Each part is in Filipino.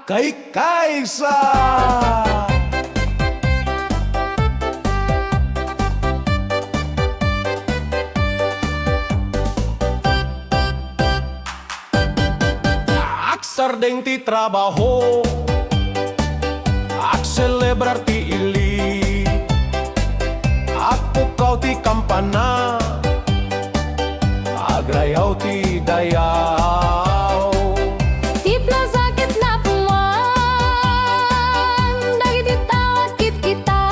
kay Kaisa. Sardeng ti trabaho, ak celebrar ti ili, ak pukaw ti kampana, agrayaw ti dayaw. Ti plaza ket na puwan, dagiti tawat kit kita,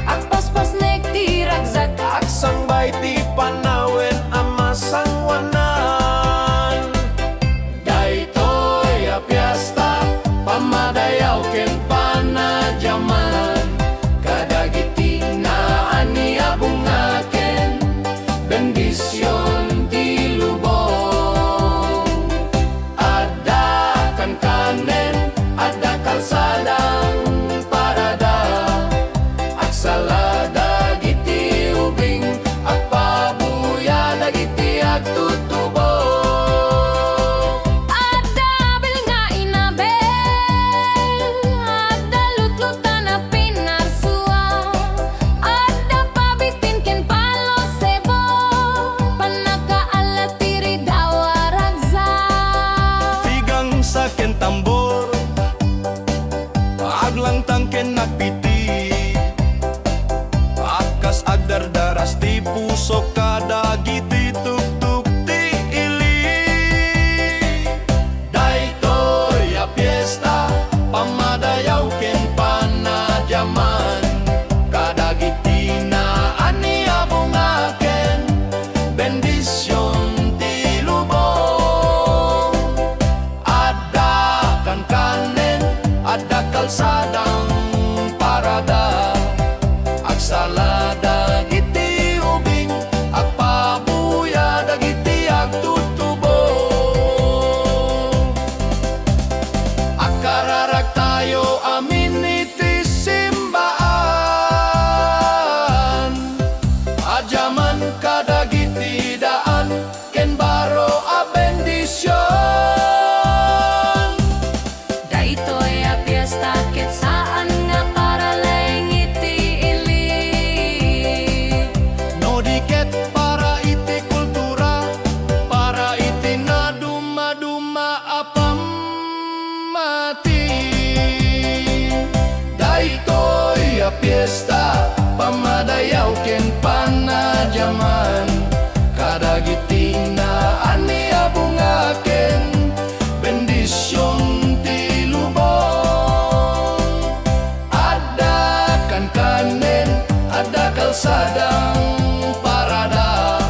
ak paspas nek ti ragzak, Ak sangbay ti panawen ama sangwanan. Pamadayaw ken panajaman, kadagiti na ania bungaken, bendisyon ti lubong. Ada kan kanen, ada kalsadang parada, aksala dagiti ubing, at pabuya dagiti agtutubo. Saken tambor, aglang tangken nagpiti, akas agdardaras di puso kadagiti tugtog ti ili. Daytoy a piyesta, pamadayaw ken panadyaman, kadagiti na ania bungaken, bendisyon ada kalsadang parada, aksala dagiti ubing, ak pabuya dagiti agtutubo. Akararag tayo amin iti simbaan, adyaman kadagiti daan, ken baro a bendisyon. Piyesta, pamadayaw ken panadyaman, kadagiti na ania bungaken, bendisyon ti lubong. Ada kan kanen, ada kalsadang parada,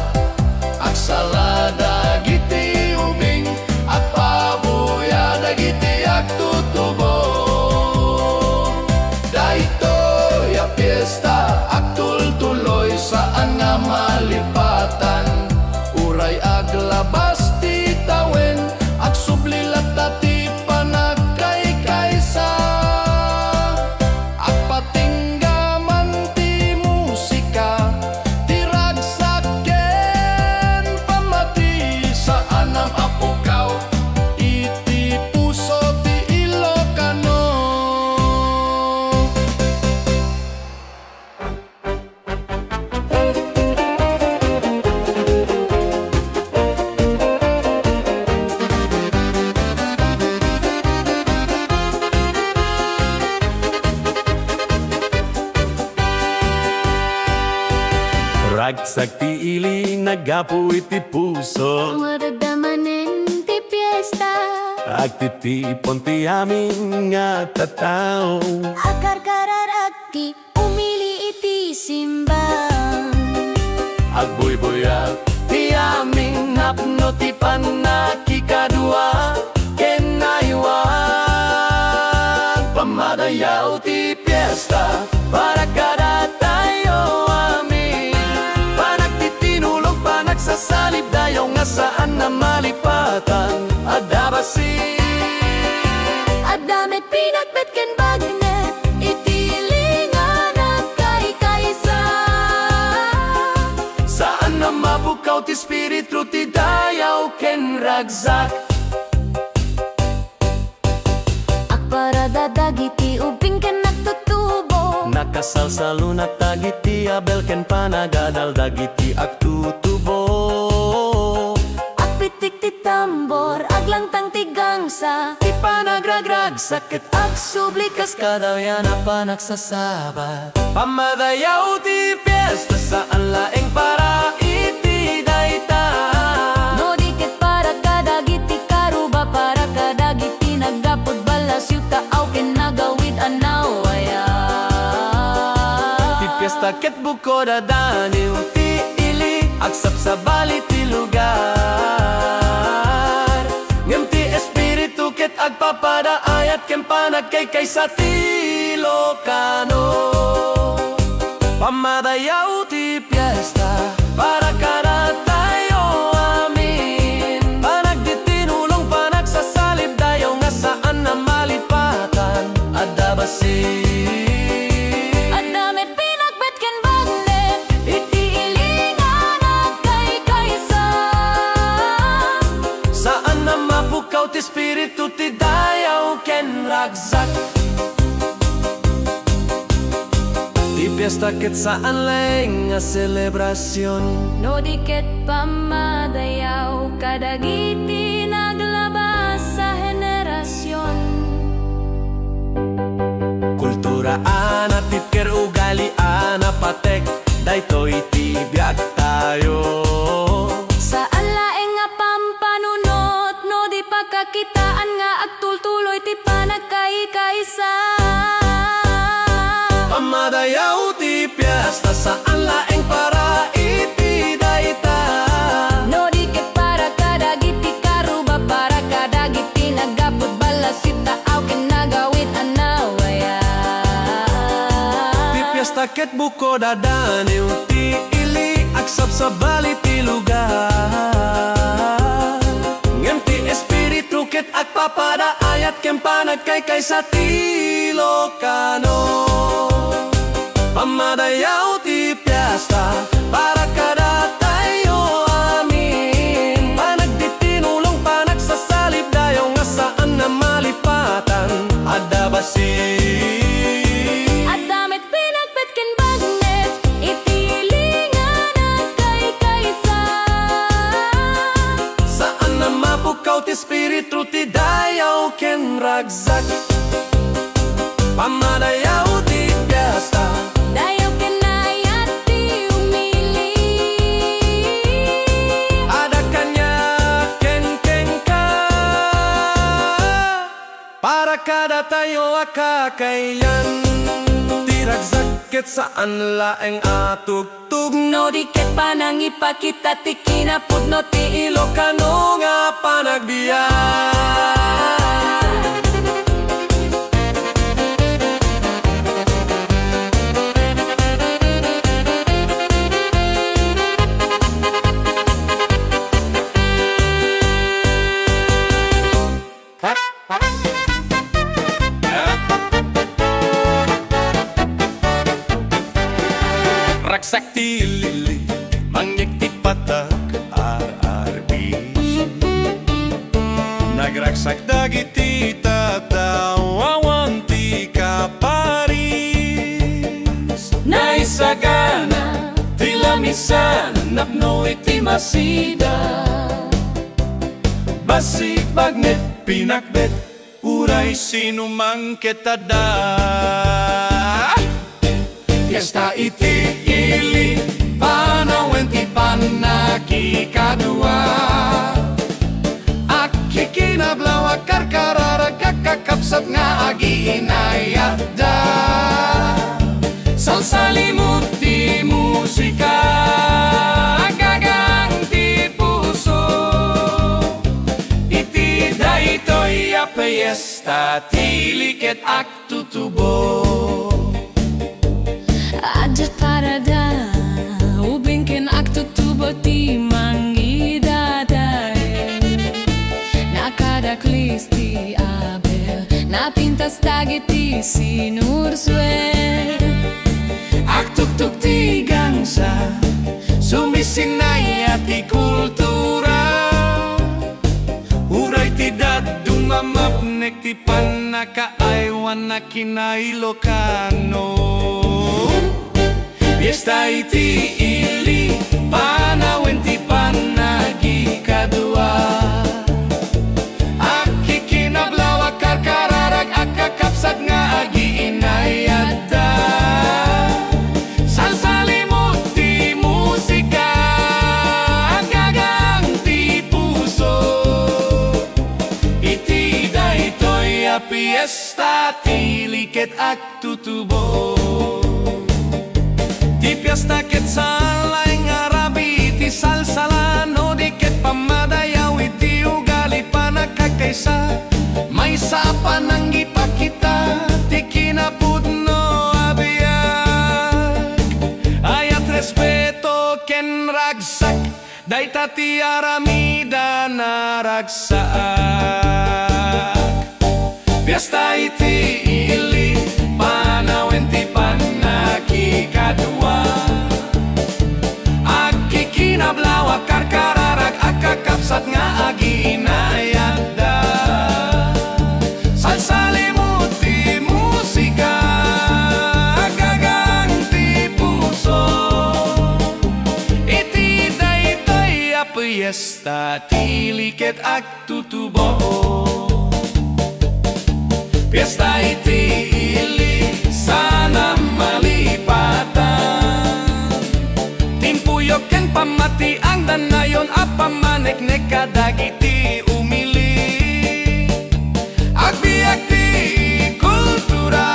aksala dagiti ubing, at pabuya dagiti agtutubo. Piyesta aktul tuloy saan nga malipatan, uray aglabas ti tawen, ak sublilat dati panagkay Kaisa, ak patinggaman ti musika, ti ragsaken pamati saan ang apukaw, iti puso ti Ilocano. Ragsak ti ili nagapu iti puso, maradamanen ti piyesta, agtitipon ti amin nga tatao, akarkararag ti umili iti simbang, agbuybuyak ti aming napno ti panakikadua, kenaywan pamadayaw ti piyesta, para kada tayo amin, panagtitinulog panagsasalib dayaw nga saan na malipatan, adabasi adamet pinakbet ken bagnet, itilingan at kay Kaisa, saan na mabukaw ti spiritu ti dayaw ken ragzak. kasal salunat dagiti abel ken panagadal dagiti agtutubo. Agpitik ti tambor, aglangtang ti gangsa, Ti panagragrag sakit ag sublikas kadawyan na panagsasabat. Pamadayaw ti piyesta saan laeng para iti dayta. no dikit para kadagiti karuba, para kadagiti naggapod balas yuta aw ken nagawid anawaya. Ti piyesta ket buko dadaniw ti ili agsap sa bali ti lugar. Ngem ti espiritu ket agpapadaayat ken panagkaykay sa ti lokano. Pamadayaw ti piyesta para kada tayo amin. Panagditinulong panagsasalib dayaw nga saan na malipatan adabasi. Adamit pinagbet ken bagnet, iti ilingan agkaykaysa. Saan na mapukaw ti espiritu ti dayaw ken ragsak. Ti piyesta ket saan laeng nga selebrasyon. No dikit pamadayaw, kadagiti naglabas sa henerasyon. Kultura ana titker ugali ana patek daytoy ti biag tayo. Saan laeng nga pampanunot, no di pagkakitaan nga agtultuloy ti panagkaykaysa. Pamadayaw ti piyesta saan laeng para iti dayta. No dikit para kadagiti karuba, para kadagiti naggapod balas yuta aw ken nagawid anawaya. Ti piyesta ket buko dadaniw ti ili agsap sa bali ti lugar. Ngem ti espiritu ket agpapadaayat ken panagkaykay sa ti lokano. Pamadayaw ti piyesta para kada tayo amin. Panagditinulong panagsasalib dayaw nga saan na malipatan adabasi. Adamit pinagbet ken bagnet, iti ilingan agkaykaysa. Saan na mapukaw ti espiritu ti dayaw ken ragsak. Pamadayaw ti piyesta Dayaw kenayat ti umili. ada kanya ken ka para kada tayo akakayan. Ti ragsak ket saan laeng atugtug. No dikit panangipakita ti kinapudno ti Ilokano nga panagbiyan. Ragsak ti lili, mangyek ti patak, arbis. Nagragsak dagiti tatawawan ti kaparis. naisagana, Ti lamisan, napno iti masida. Basig bagnet, pinakbet, uray sinumang ketada. Fiesta iti ili, panawen ti panakikadua. Aki kinablaw akarkarara kakakapsat nga agiinayat da. Salsalimut ti musika, gagang ti puso. Iti daytoy a fiesta, ti liket agtutubo. adya parada, ubingken agtutubo ti mangidadael. Nakadaklis ti abel, napintas dagiti sinursuel. Agtugtug ti gangsa, sumisinay ti kultura. Uray ti dadumamap nek ti panakaaywan na kinailokano. Fiesta iti ili panawin ti panagi kadua. Aki kinablawa karkararag akakapsat nga agi inayada. Salsalimut ti musika agagang ti puso. Iti daytoy a fiesta ti liket ak tutubo. Ti fiesta ket salay nga rabi ti salsalano di ket pamadayaw iti ugali panagkakaysa. May sapa nang ipakita ti kinapudno abiyag. Ayat respeto ken ragsak dayta ti aramida na ragsaak. Fiesta iti ili panawin ti panagi kadua. Aki kinablawa karkararag akakapsat nga agi inayada. Salsalimut ti musika agagang ti puso. Iti daytoy a fiesta ti liket ak tutubo. Fiesta iti ili sana malipatan. Timpuyok ken pamati ang danayon a pamaneknek kadagiti umili. Agbiag ti kultura,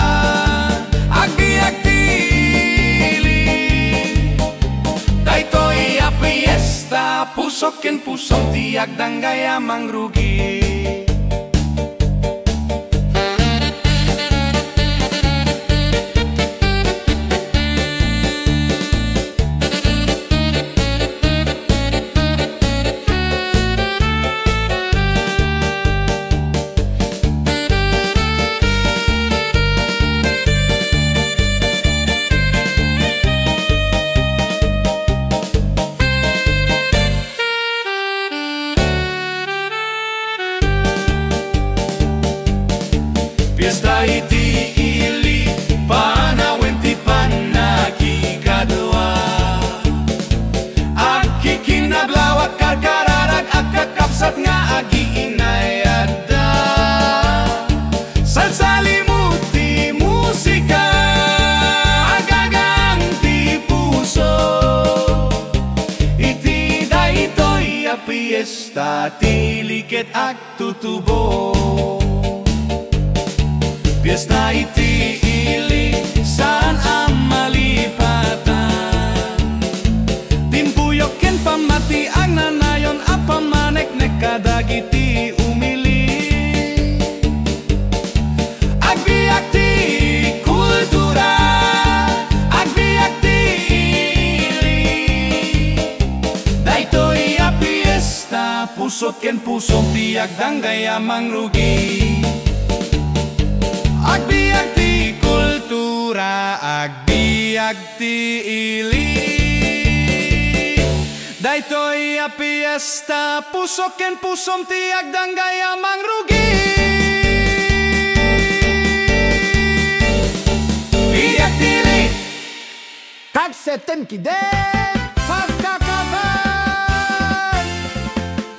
agbiag ti ili. Daytoy a fiesta pusok ken pusok ti agdanggaya mangrugi. Fiesta iti ili panawin ti panagi kadua. Aki kinablawa karkararag akakapsat nga agi inayada. Salsalimut ti musika agagang ti puso. Iti daytoy a fiesta ti liket ak tutubo. Fiesta iti ili saan ang malipatan. Timpuyok ken pamati ang nanayon a pamaneknek kadagiti umili. Agbiag ti kultura, agbiag ti ili. Daytoy a fiesta pusot ken pusong ti agdanggaya mangrugi. Agbiag ti kultura, agbiag ti ili. Daytoy a fiesta pusok ken pusom ti agdanggaya mangrugi. Biag ti ili Kagseten kidet pagkakaban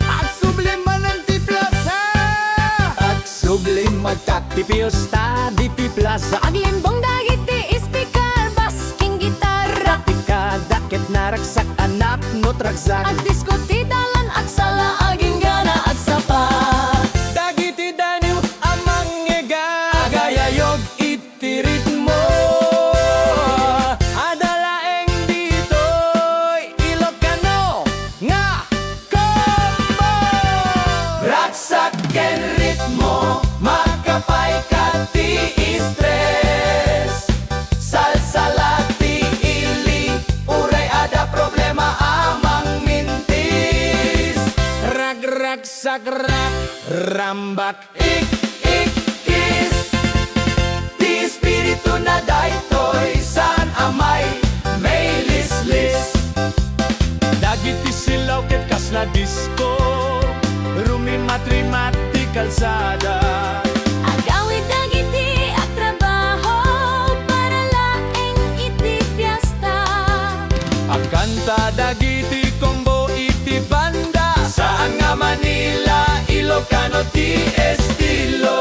at subliman ti plaza. At subliman ti fiesta di pi plaza. Aglimbong dagiti speaker, basking gitarra. Tikadakit na ragsak anak no tragsak. Ag diskuti dalan ag sala aging gana ag sapat. Dagiti danyo amang ngega agayayog iti ritmo. Adalaeng dito'y Ilocano nga combo. ragsak ken ritmo makapay ka ti stress. Salsalati ili uray ada problema amang mintis. Rag-ragsak rak rambak Kis ti espiritu na daytoy san amay may lislis. dagiti silaw ket kasla disco. Rumimat-rimat ti kalsada. Agawid dagiti ag trabaho para laeng iti fiesta. Ilocano ti estilo.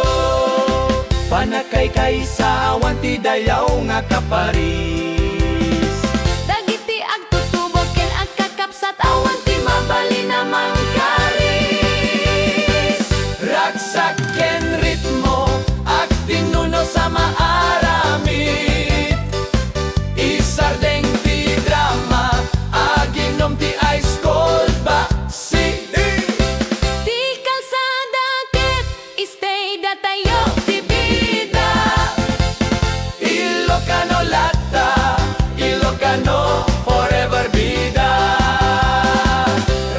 Panakay kay sa awan ti dayaw nga kaparis. Dagiti agtutubok ken agkakapsat awan ti mabali namang karis. Ragsak ken ritmo ag tinuno sa maaramid. Isardeng ti drama aginom ti ice cold ba si Di kalsada ket stay datayo ti bida. Ilocano lata, Ilocano forever bida.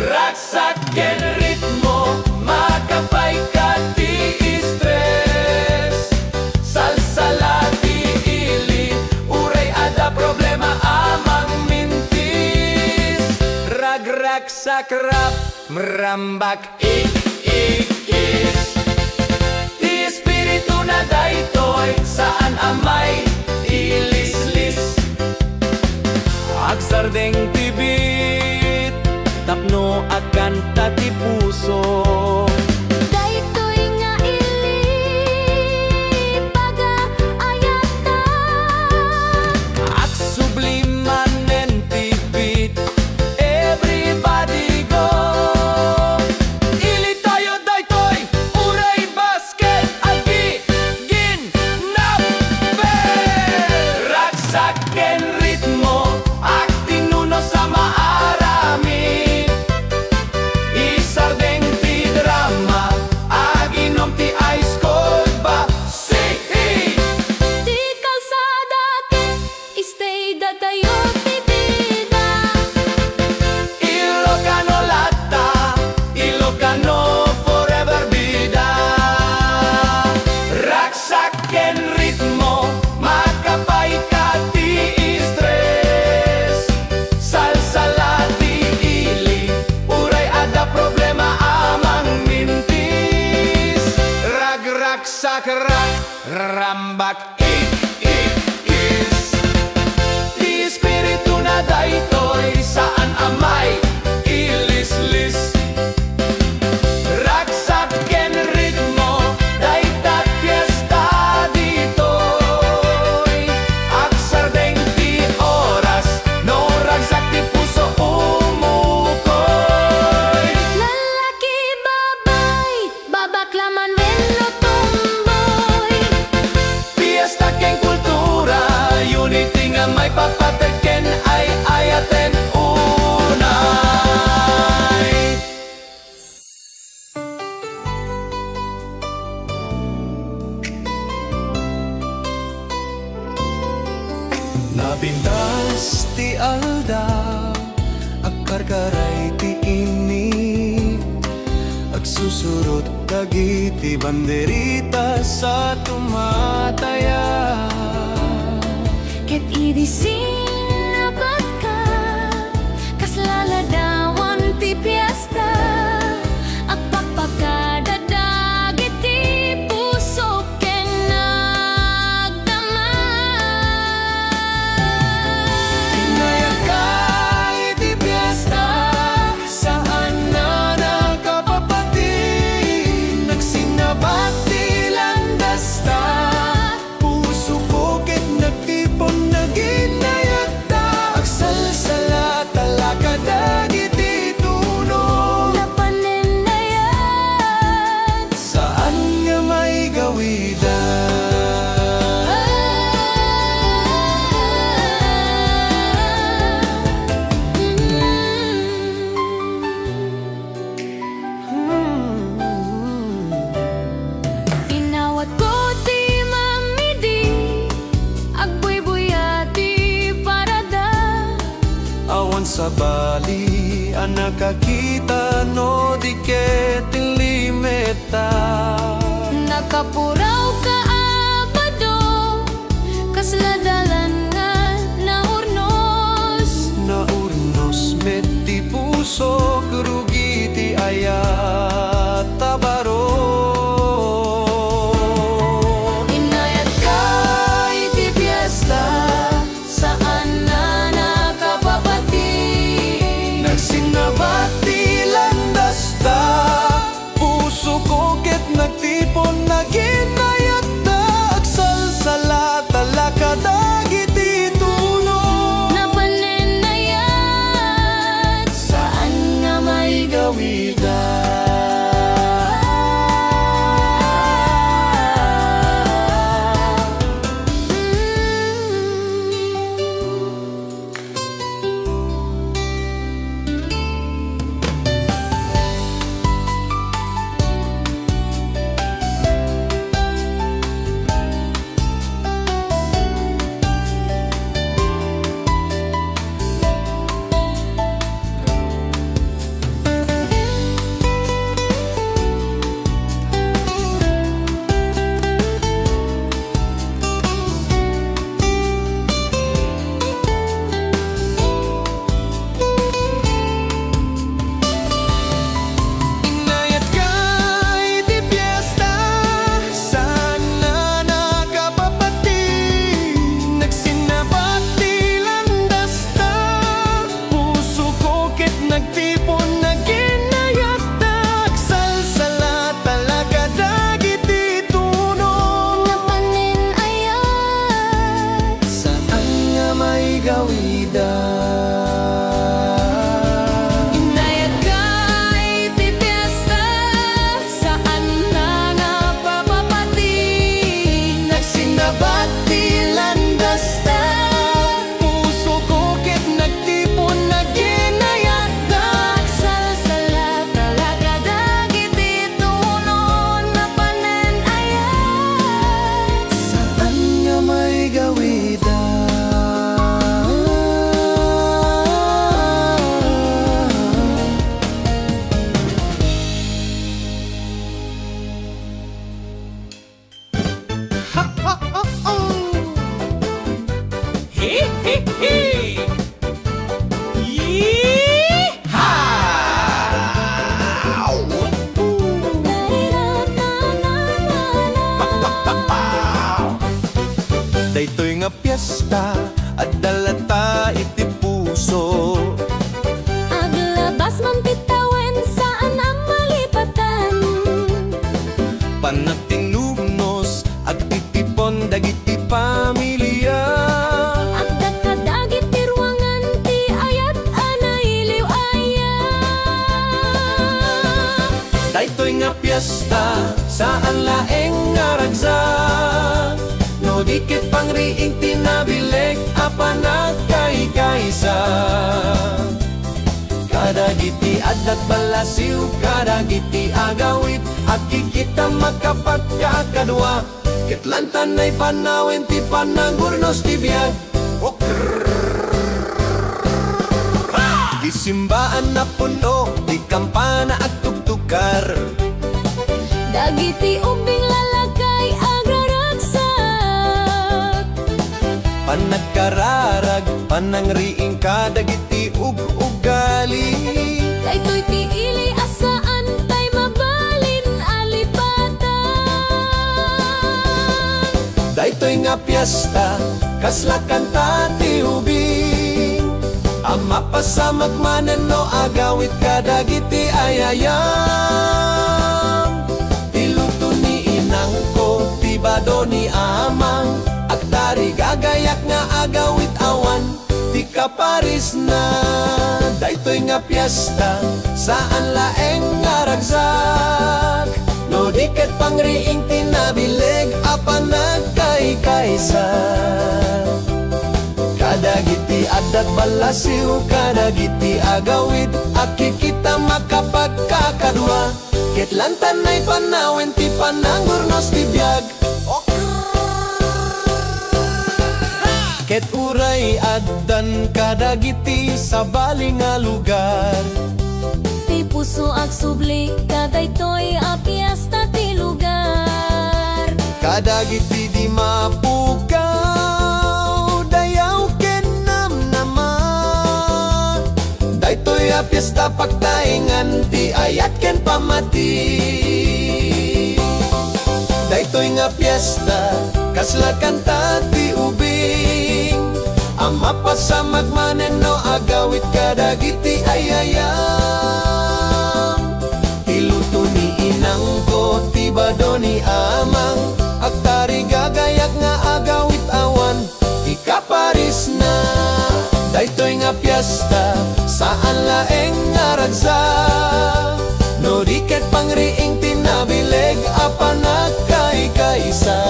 Ragsak ken ritmo makapay ka ti stress. Salsalati ili uray ada problema amang mintis. Ragraksak rap merambak ikis. Ti espiritu na daytoy saan amay ilislis. Agsardeng tibit tapno akan tati puso. Daytoy nga ili pagaayata. At sublimanen tibit everybody go. Ili tayo daytoy uray basket agi ginnape. Ragsak ken ritmo ak tinuno sa maaramid. Isardeng ti drama aginom ti ice cold ba si Di kalsada ket stay datayo ti bida. Ilocano lata, Ilocano forever bida. Ragsak ken ritmo makapay ka ti stress. Salsalati ili uray ada problema amang mintis. Ragraksak rak rambak ikis. Di espiritu na daytoy saan amay ilislis. Ragsak ken ritmo daytat fiesta ditoy. Agsardeng ti oras no ragsak ti puso umukoy. Lalaki babay, babaklaman wenno tomboy. Fiesta ken kultura, unity nga may papateken ay ayaten unay. Napintas ti aldaw, agkarkaray ti ini. Agsusurot dagiti banderita sa tumataya. Ket idi sinabat ka, kas laladawan ti piesta. Agpapakadadag iti puso ken nagdamay. Inayag ka iti piyesta, saan na nakapapati. Nagsinabat ti landasta, puso ko ket nagtipon na ginayag ta. Agsalsala talakad iti tuno. Lapanen na yan. Saan nga may gawida? Inawat ko ti mamidi, agbuy-buyati parada. Awan sa bali, ang nakakita no di ketilimeta. Nakapuraw ka abado, kas ladalan nga naurnos. Naurnos met di puso, kurugi ti ayat tabaro. Inayat ka iti piyesta, saan na nakapapati. Nagsinabati landasta, puso ko Daytoy nga piyesta at dalata iti puso. Aglabas man titawen saan ang malipatan. Panatinugnos ag titipon dagiti pamilya. Agda kadagit ti ruangan ti ayat anailiw aya. Daytoy nga piyesta saan laeng nga ragsak. No dikit pangriing tinabileg apan nagkaykaysa. Kadagiti adat balasiw, kadagiti agawit, at kikita makapagkakadwa. Kitlantan na'y panawin ti panagurnos ti biyag. Gisimbaan na puno, di kampana at tugtukar. Dagiti ubing lalakay agraragsak. Panagkararag, panangriing kadagiti ug-ugali. Daytoy ti ili asaan tay mabalin alipatan. Daytoy nga piyesta, kasla kanta ti ubing. Ama pasamag manen no agawit kadagiti ayayam. Tiluto ni inang ko, tibado ni amang. Agtari gagayak nga agawit awan, di kaparis na. Daytoy nga piyesta, saan laeng nga ragsak. No diket pangriing tinabileg, apan nagkaykaysa. Kadagiti adat balasiw, kadagiti agawid, at kikita makapagkakadwa. Kitlantan na'y panawin ti pananggurnos ti biyag. Ket uray addan kadagiti sa bali nga lugar. Ti puso ag subli kadaytoy a piyesta ti lugar. Kadagiti di mapukaw, dayaw ken namnaman. Daytoy a piyesta pagtaingan ti ayat ken pamati. Daytoy nga piyesta, kasla kanta ti ubing. Ama pasamag manen no agawit kadagiti ayayam. Iluto ni inang ko, tibado ni amang. Agtari gagayak nga agawit awan, ikaparis na. Daytoy nga piyesta, saan laeng nga ragsak. No diket pangriing tinabileg, apan nagkaykaysa.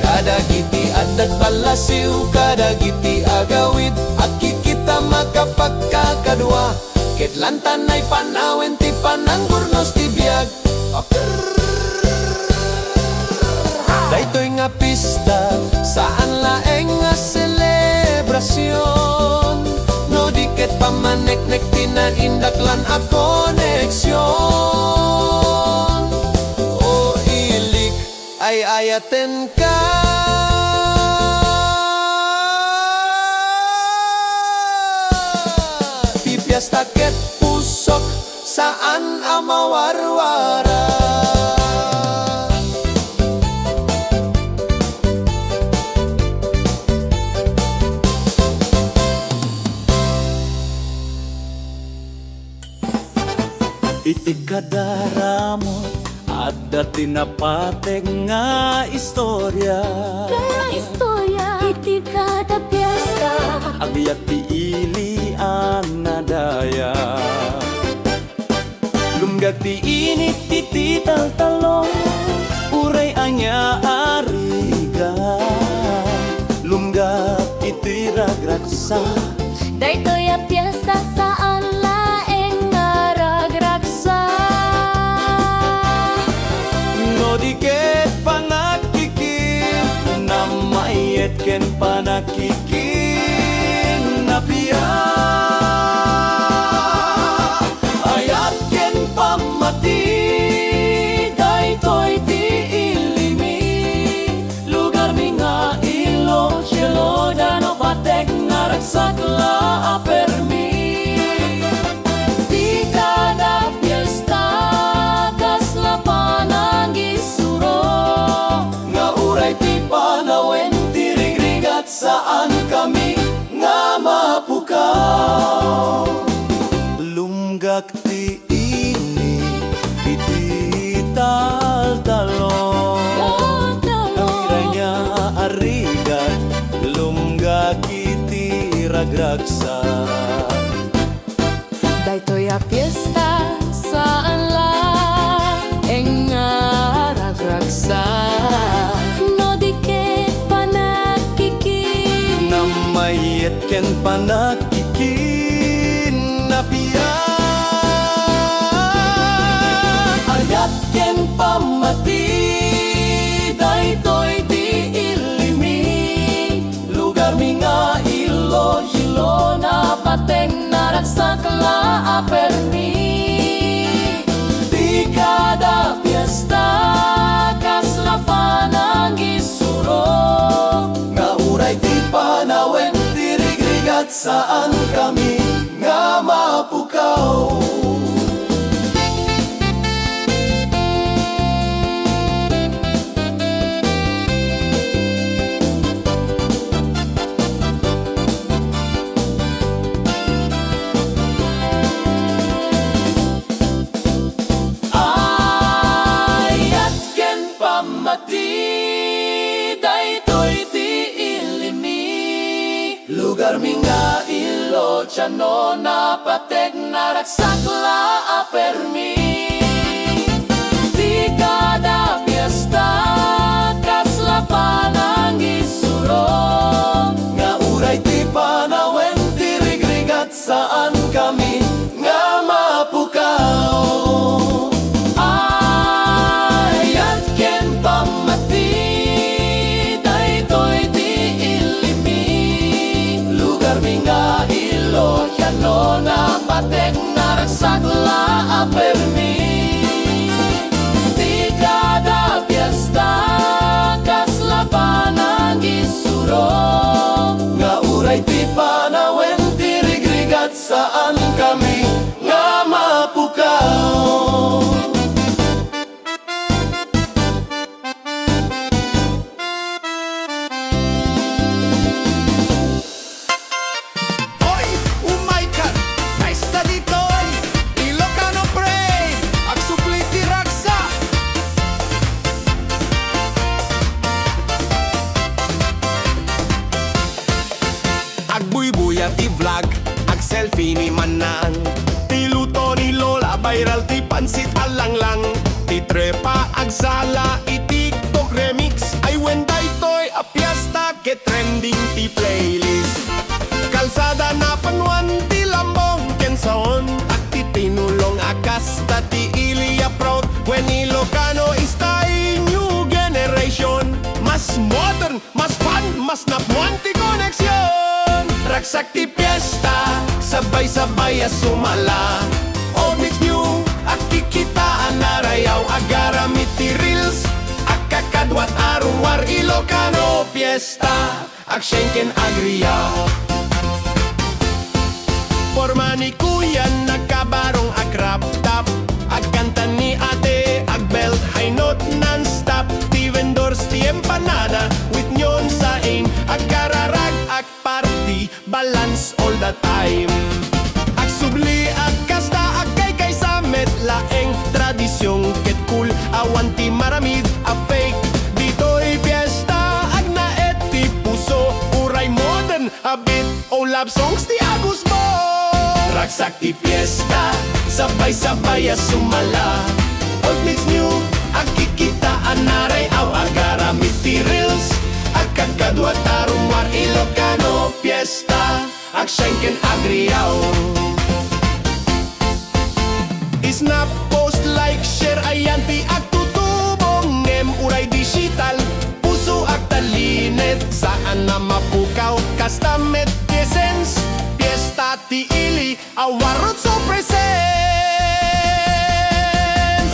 Kadagiti adat balasiw, kadagiti agawid, at kikita makapagkakadwa. Kitlantan na'y panawin ti pananggurnos ti biyag. Daytoy nga pista, saan laeng nga selebrasyon. No diket pamaneknek tinaindaklan a koneksyon. O ilik ay ayaten ka. Pipiyasta ket pusok, saan amawarwara. Iti kadaramo at dati napateg nga istorya. Kaya istorya iti kada piyesta. Agyak ti ili ang nadaya. Lumgag ti init ti taltalong, uray anya ariga. Lumgag iti ragragsa. Daytoy a piyesta saan laeng nga ragraksa. No diket panakikin, na mayet ken panakikin na piya. Ayat ken pamati, daytoy ti ilimi, lugar mi nga ilo siya nagragsa. Daytoy a piyesta saan la nagragsa. No di ket panakikin Na mayet ken panakikin na piya. Ayat ken pamati daytoy di ilimi. Lugar mi nga ilo na pateng naragsak la apermi. Di kada piyesta kaslapan ang isuro. Nga uray di panawen dirigrigat saan kami nga mapukaw. Lugar mi nga ilo tiano na patek naragsak la apermi. Di kada piyesta kaslapan ang isuro. Nga uray ti panawen dirigrigat saan kami nga mapukaw. Ayat ken pamati daytoy di ilimi. Lugar mi nga ilo tiano na patek naragsak la apermi. Di kada piyesta kaslapan ang isuro. Nga uray ti panawen dirigrigat saan kami nga mapukaw. Agbuy-buyat i-vlog, ag-selfie ni Manang. Tiluto ni Lola, viral ti pansit alang-lang. Titrepa, agsala, i-tiktok remix. Ay wenday toy, a piyesta, ke trending ti playlist. Kalsada na panuan ti lambong, kensaon. At ti tinulong akas, ti Ilia proud. When Ilocano is tayo new generation. Mas modern, mas fun, mas napuan ti koneksyon. Ragsak ti piyesta, sabay-sabay a sumala. Old mix new, at kikitaan narayaw. Agaramit ti reels, akakadwat arungwar Ilocano piyesta, aksyenken agriyaw. Forma ni kuya nagkabarong agrap-tap. Agkanta ni ate, agbelt high note non-stop. Ti vendors ti empanada, with nyon sain. Agkararag, agparty, balance all the time. Agsubli, agkasta, agkay samet. Laeng tradisyong ket cool, awan ti maramid, a fake. Dito'y fiesta, agnaet ti puso. Uray modern, a bit, o love songs ti Agus mo. Ragsak ti piyesta, sabay-sabay a sumala. Old mix new, agkikitaan naray aw. Agaramit ti reels, agkakadwa tarumwar Ilocano piyesta, aksyenken agriyaw. Snap, post, like, share, ayan ti agtutubong. Ngem uray digital, puso agtalinet. Saan na mapukaw, kastamet, essence. Piyesta ti ili, awarot so present.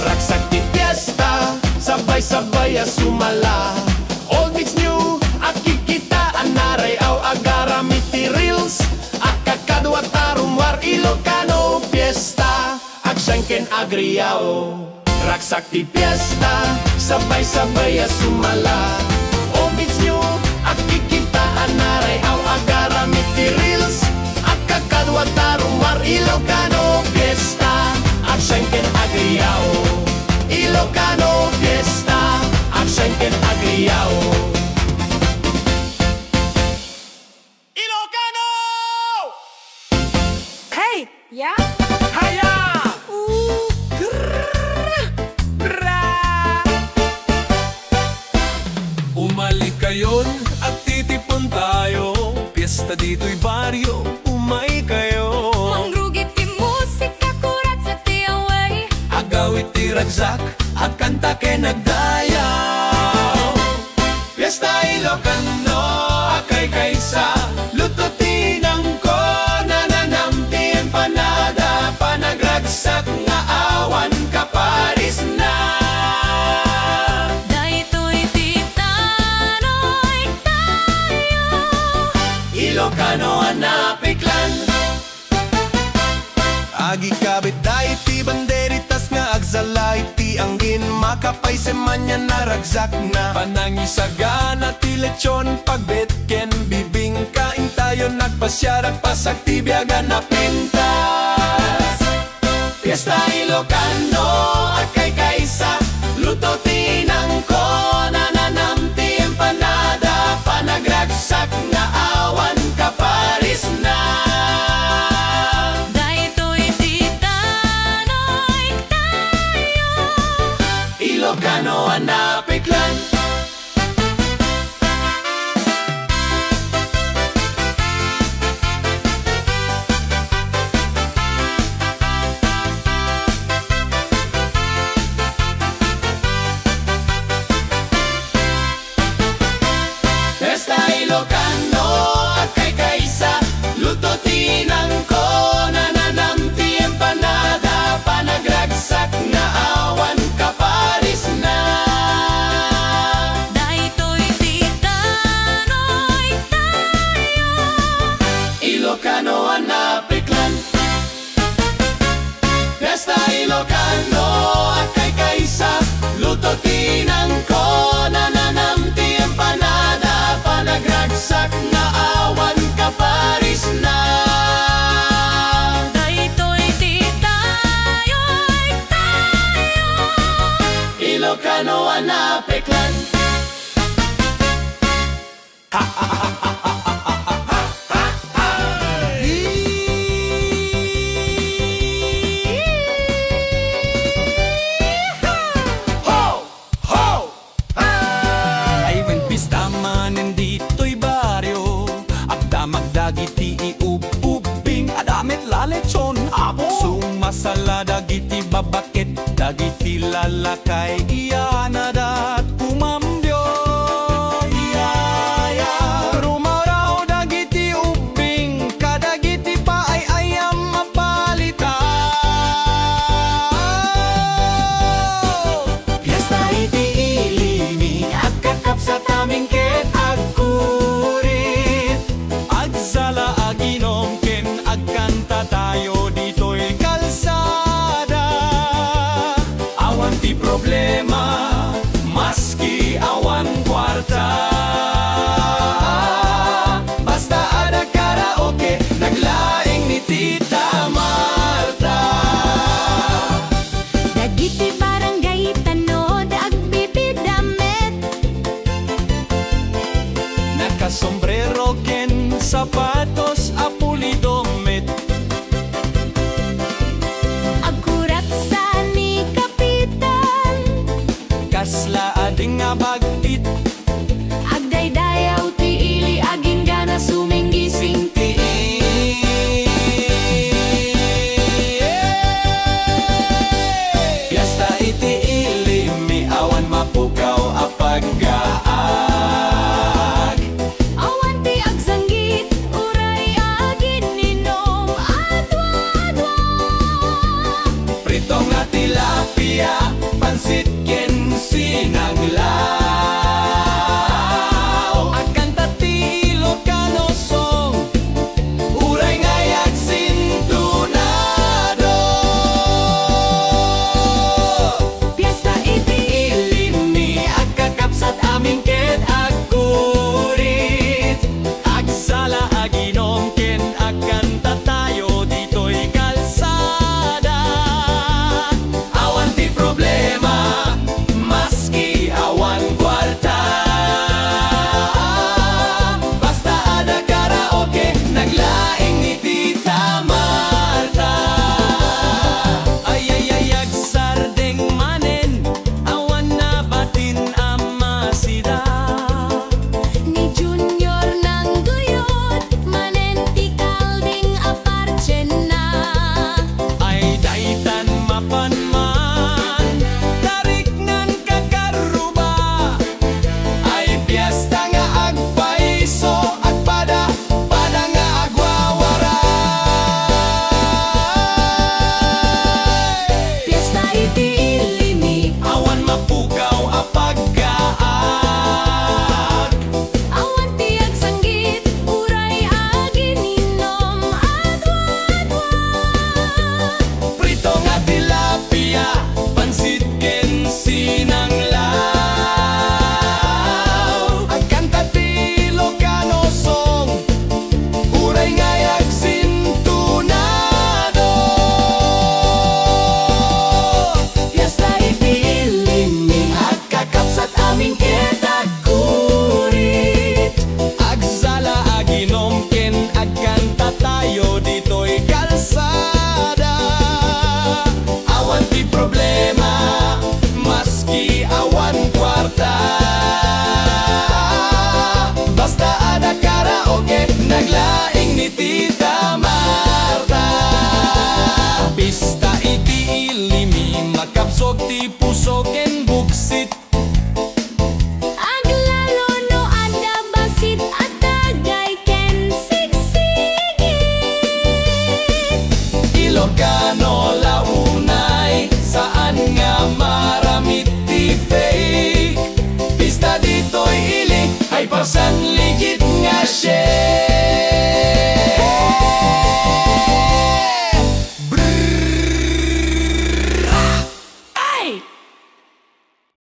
Ragsak ti piyesta, sabay-sabay a sumala. Old mix new, akikitaan naray aw. Agaramit ti reels, akakadwa tarumwar Ilocano piyesta, aksyenken agriyaw. Ragsak ti piyesta, sabay-sabay a sumala. Old mix new, akikitaan naray aw. Agaramit ti reels, akakadwa tarumwar Ilocano piyesta, aksyenken agriyaw. Ilocano piyesta, aksyenken agriyaw. Ilocano! Bumalik kayon at titipon tayo, piyesta dito'y baryo, umay kayo. Mangrugit ti musika kurat sa tiyaway, Agawit ti ragsak, at kanta ke nagdayaw. Piyesta Ilocano, akay kaysa, luto tinangko, nananamti empanada, panagragsak nga awan kaparis na. daytoy ti tanoy tayo. Ilocano anapiklan. Agi kabit dahil ti banderitas nga agsalay ti anggin makapay semanya naragsak na. Panangisagan at ti lechon pagbetken, bibingkain tayo nagpasyarag pasag ti biyagan na pintas. Piyesta Ilocano, akay kaysa, luto tinangko, nananamti empanada, panagragsak nga awan kaparis na. Daytoy ti tanoy tayo. Ilocano anapiklan. Piyesta Ilocano, akay kaysa, luto tinangko, nananamti empanada, panagragsak nga awan kaparis na. Daytoy ti tanoy tayo. Ilocano anapiklan. Piyesta Ilocano, akay kaysa, luto tinangko, nananamti empanada, panagragsak nga awan kaparis na. Daytoy ti tayoy tayo. Ilocano anapiklan. Ho! Ho! Ay when pista man dito'y baryo, agda magdagiti iububing, adamit lalechon abo. Sumasala dagiti babakit, dagiti lalakay, iyanadat kumambyo. Iyaya rumaraw dagiti ubing, kadagiti pa ay ayam mapalita. Piyesta iti ilimi, agkakap sa taming ket agkurit, agsala aginom ken agkanta tayo dito'y kalsada. Awan ti problema, maski awan kwarta. Basta ada karaoke, naglaing ni Tita Marta. Dagiti barangay tanod agbibidamit, Nakasombrero ken sapatos apulidomit. agkurat sa ni kapitan, Kasla ading nga bagtit, agdaydayaw ti ili aging gana suminggising ti. Piyesta iti ilimi, awan mapukaw apaggaag. Awan ti agsanggit, uray agin ninom, adwa-adwa. Prito nga tilapia, pansit ken sinanglaw. Agkanta ti Ilocano song, uray nga yagsintunado. Piyesta iti ilimi, agkakapsat naglaing ni Tita Marta. Pista iti ilimi makapsog ti